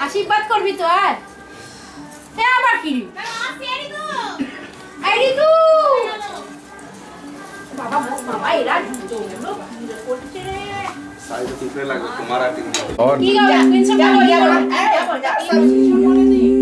আশীর্বাদ করবি তো আর এ আবার কি আইডি তো বাবা বাবা এরা করছে রে সাইড দিতে লাগে তোমার আইডিং और ठीक है स्क्रीनशॉट बोले नहीं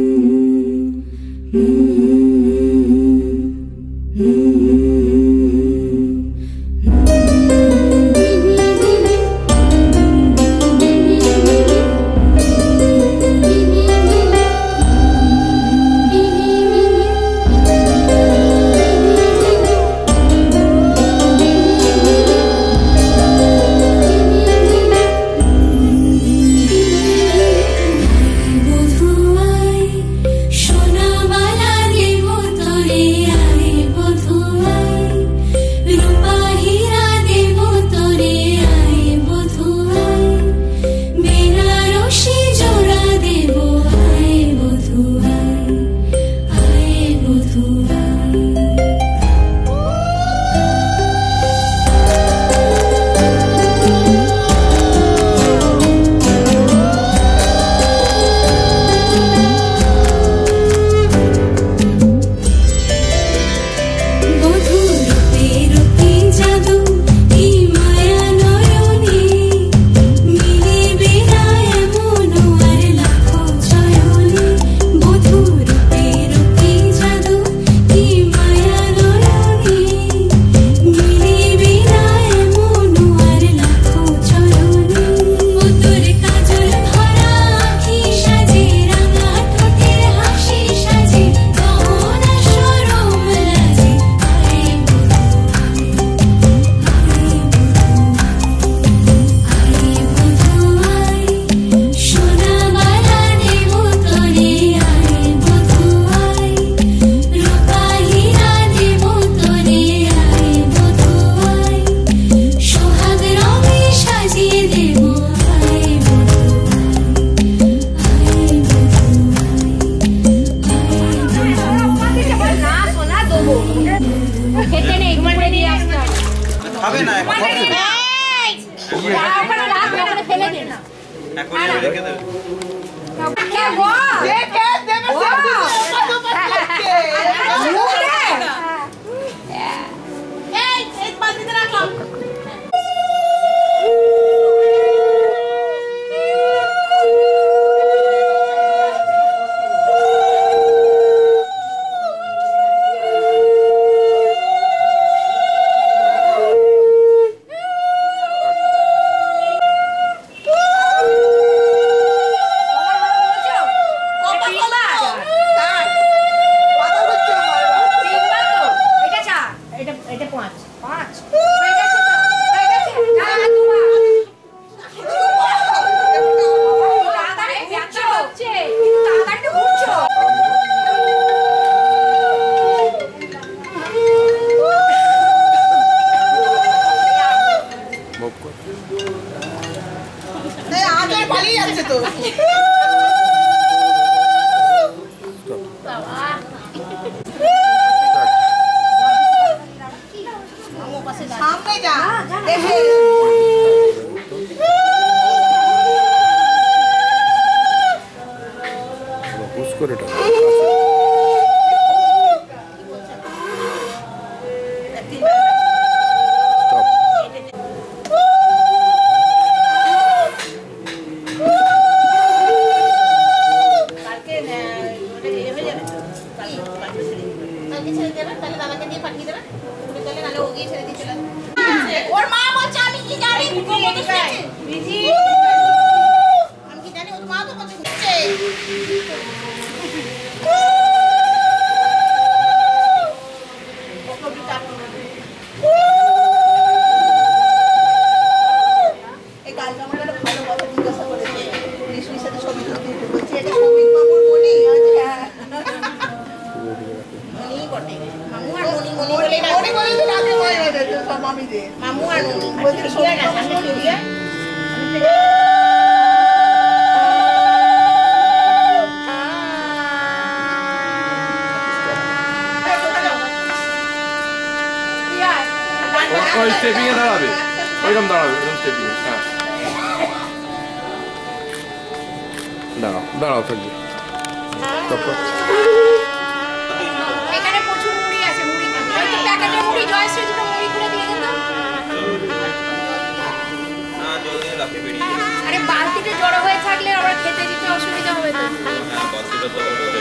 স্টেপিংয়ে দাঁড়াবে, ওইরকম দাঁড়াবে, ওইরকম স্টেপিংয়ে। হ্যাঁ দাঁড়াও থাকবে। তারপর এখানে প্রচুর মুড়ি আছে, মুড়ি ওই তো প্যাকেটে মুড়ি জয়শ্রী দুটো মুড়ি করে দিয়ে দেন তো। না জলদি রাখে বেরিয়ে আরে বালতিতে জড়ো হয়ে থাকলে আমরা খেতে দিতে অসুবিধা হবে তো। হ্যাঁ বাসিটা তো অলরেডি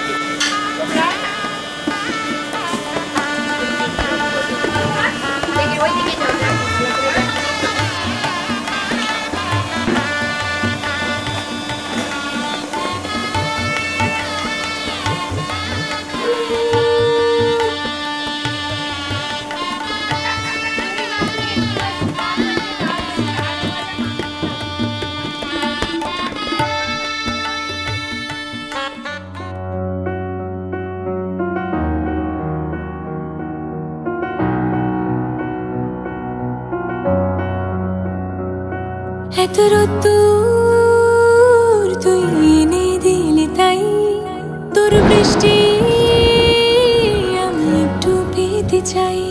দেখি ওই দিকে যাও। এত রোদ্দুর তুই এনে দিলি তাই তোর বৃষ্টি আমি একটু পেতে চাই।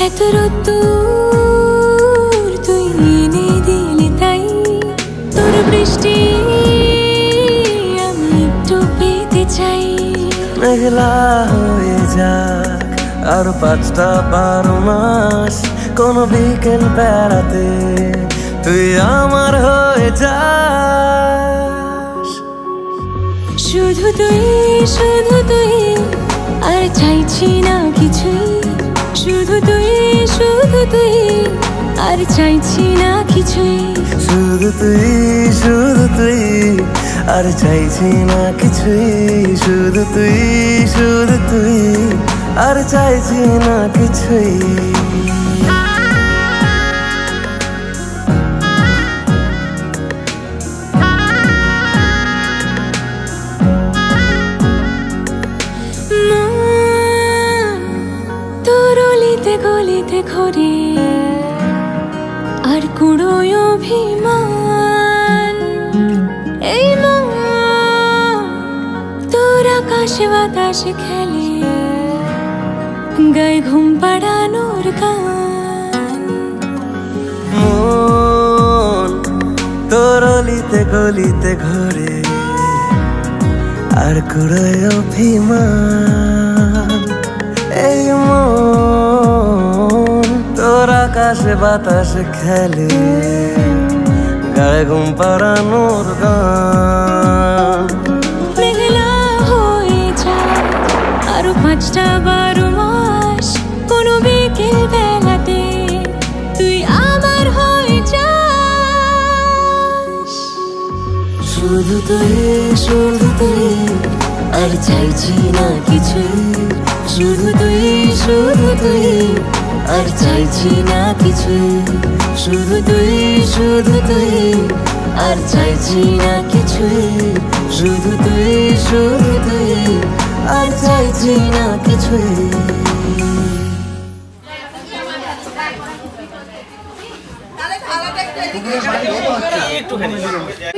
এত রোদ্দুর তুই এনে দিলি তাই তোর বৃষ্টি মেঘলা হয়ে যাক আর 5টা 12 মাস কোন বিকেল বেড়াতে তুই আমার হয়ে যাস। শুধু তুই আর চাইছি না কিছুই, শুধু তুই আর চাইছি না কিছুই, শুধু তুই আর চাইছি না কিছুই, শুধু তুই আর চাইছি না কিছুই। তোর অলিতে গলিতে ঘরে আর কুড়োয় অভিমান, এই মন তোর আকাশে বাতাসে খেলে গায়ে ঘুম পাড়ানোর গান। মন তোর অলিতে গলিতে ঘরে আর কুড়োয় অভিমান, এই মন তোর আকাশে বাতাসে খেলে গায়ে ঘুম পাড়ানোর গান। মেঘলা হয়ে যায় আরো 5টা 12 মাস কোনো বিকেল বেলাতে তুই আমার হয়ে যাস। শুধু তুই আর চাইছি না কিছুই, শুধু তুই আর চাইছি না কিছুই, শুধু তুই আর চাইছি না কিছুই, শুধু তুই আর চাইছি না কিছুই।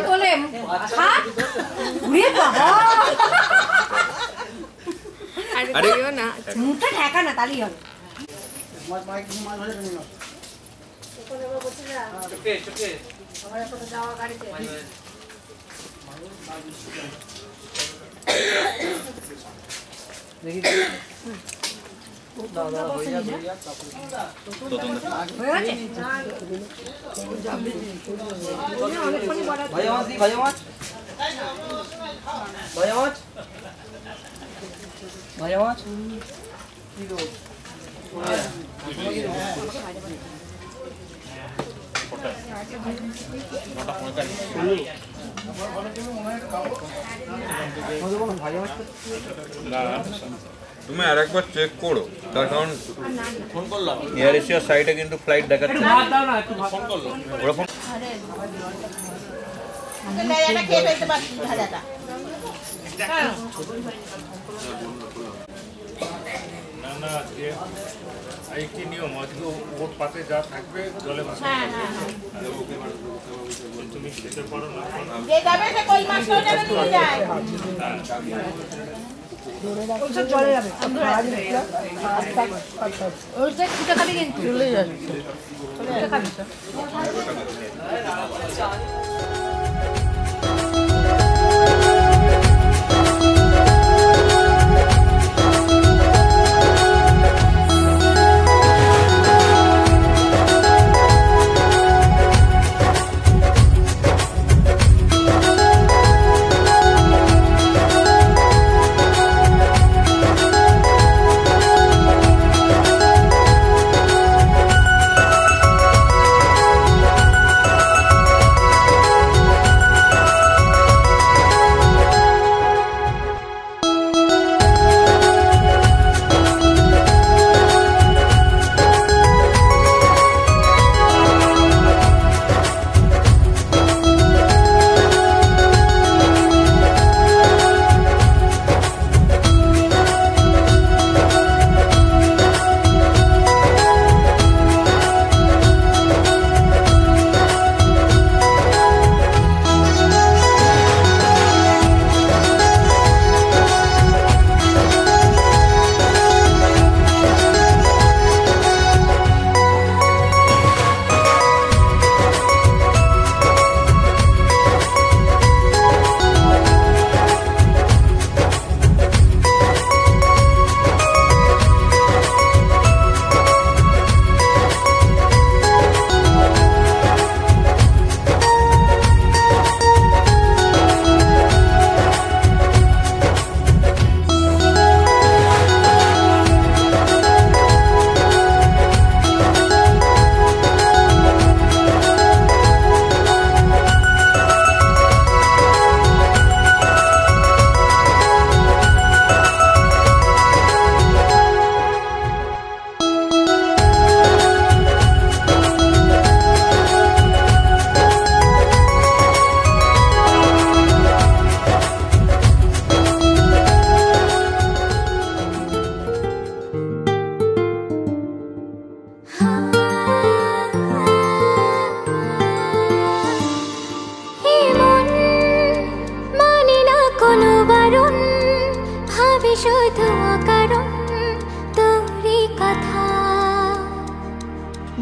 বলে খা ঘুরিয়ে বাবা আরে না মুখটা ঢাকা না তালি হবে। তুমি আরেকবার চেক করো, তার কারণ ফোন করলাম এয়ার এশিয়ার সাইটে কিন্তু ফ্লাইট দেখাচ্ছে না। ফোন করলো ওরা ফোন এটা খেয়ে ফেলতে পারছি ভাজাটা। না না আজকে আরেকটি নিয়ম, আজকে ওর পাতে যা থাকবে জলে ভাসা। তুমি খেতে পারো না যে যাবে সে কই মাছটাও যাবে নিয়ে যায়। জলে যাবে ওইটা ফুটে খাবি কিন্তু চলে যাবে ফুটে খাবি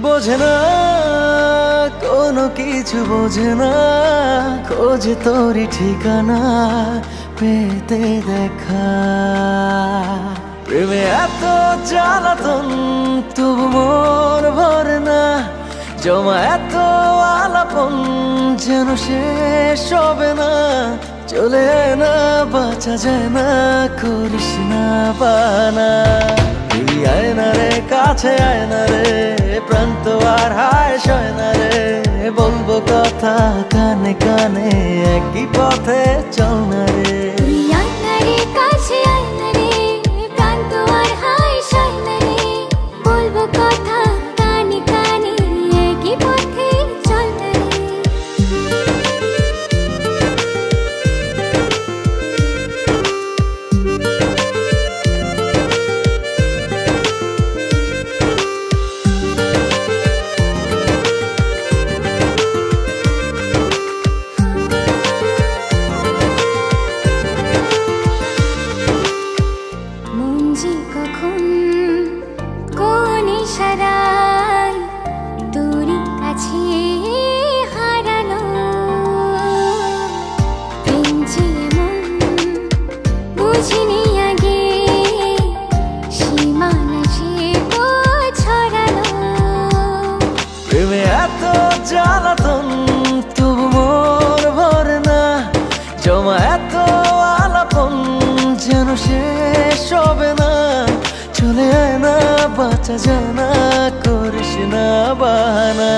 বোঝে না কোনো কিছু বোঝে না খোঁজে তোরই ঠিকানা পেতে দেখা প্রেমে এত জ্বালাতন তবু মন ভরে না জমা এত আলাপন যেন শেষ হবে না চলে না বাঁচা যায় না করিস না বানা তুই আয় না রে কাছে আয় না রে প্রাণ তো আর হায় সয় না রে বলবো কথা কানে কানে একই পথে চল না রে জ্বালাতন তবু মন ভরে না জমা এত আলাপন যেন শেষ হবে না চলে আয় না বাঁচা যায় না করিস না বাহানা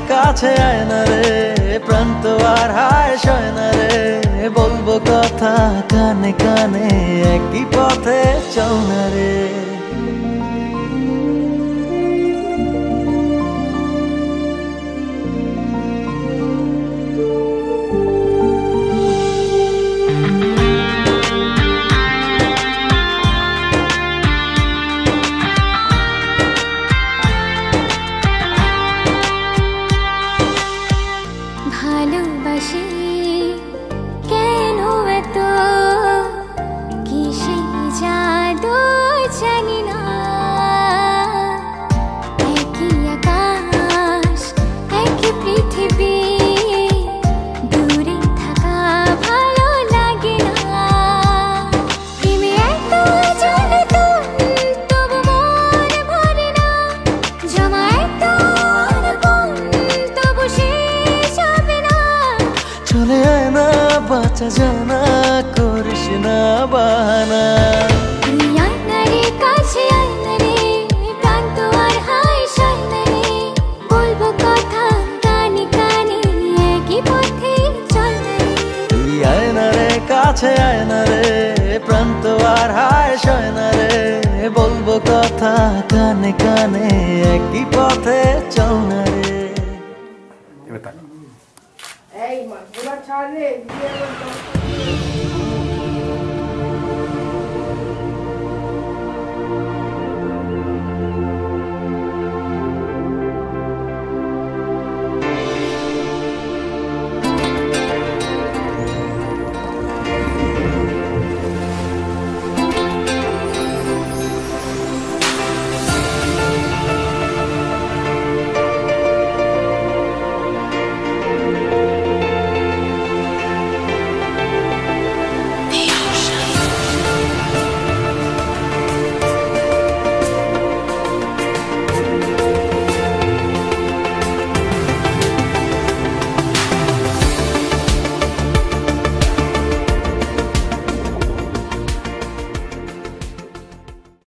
কাছে আয় না রে প্রাণ তো আর হায় সয় না রে বলবো কথা কানে কানে একই পথে চল না রে যায় না, করিস না বাহানা। তুই আয় না রে কাছে আয় না রে, প্রাণ তো আর হায় সায় না রে, বলবো কথা কানে কানে, একই পথে চল না রে। তুই আয় না রে কাছে আয় না রে, প্রাণ তো আর হায় সয় না রে, বলবো কথা কানে কানে, একই পথে চল না রে। এবার তাকা। এই মা, এবার ছাড় রে, দিয়ে